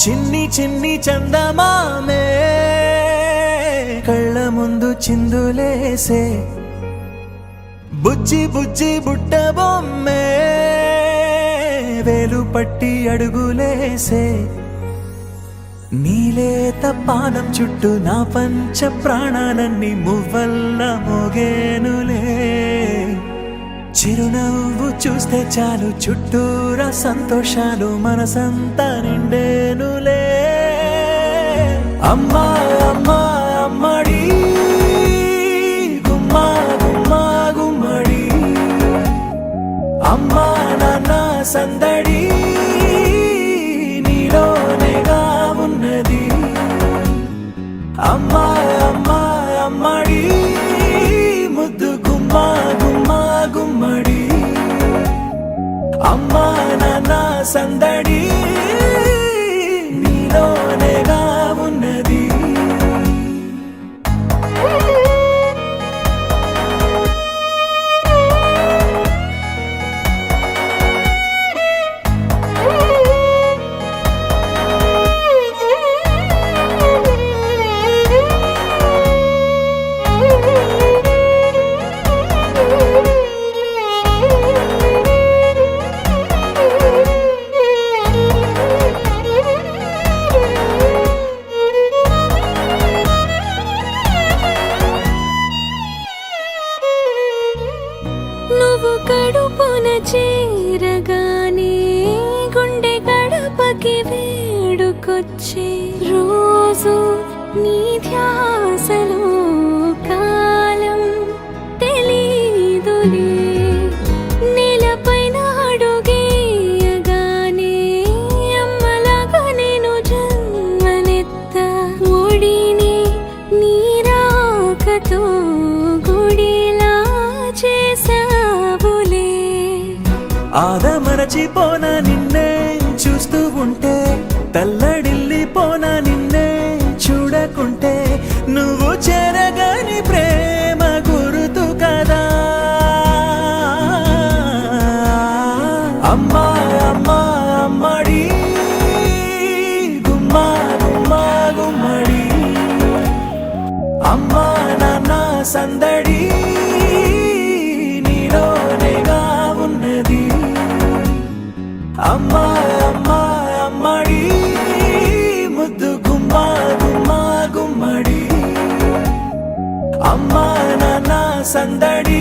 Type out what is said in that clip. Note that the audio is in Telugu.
చిన్ని చిన్ని చందమామే కళ్ళ ముందు చిందులేసే బుజ్జి బుజ్జి బుట్ట బొమ్మే వేలు పట్టి అడుగులేసే నీలేత పానం చుట్టూ నా పంచ ప్రాణాలన్నీ మువ్వల్ల మోగేనులే చిరునవ్వు చూస్తే చాలు చుట్టూరా సంతోషాలు మనసంతా నిండేనులే అమ్మా అమ్మా అమ్మడి గుమ్మా గుమ్మా గుమ్మడి అమ్మా నాన్న సందడి నీలోనేగా ఉన్నది అమ్మా అమ్మా అమ్మడి ముద్దు గుమ్మా గుమ్మా గుమ్మడి అమ్మా నాన్న సందడి నీలోనేగా ఉన్నది నువ్వు కడుపున చేరగానే గుండె గడపకి వేడుకొచ్చే రోజు నీ ధ్యాసలో కాలం తెలీదులే నేలపైన అడుగేయగానే అమ్మలాగా నేను జన్మనెత్త ఒడిని నీ రాకతో గుడిలా చేసావులే ఆదమరచిపోనా నిన్నే చూస్తూ ఉంటే తల్లడిల్లిపోనా నిన్నే చూడకుంటే నువ్వు చెరగని ప్రేమ గురుతు కదా అమ్మా అమ్మా అమ్మడి గుమ్మా గుమ్మా గుమ్మడి అమ్మా నాన్న సందడి నీలోనేగా ఉన్నది అమ్మా అమ్మా అమ్మడి ముద్దు గుమ్మా గుమ్మా గుమ్మడి అమ్మా నాన్న సందడి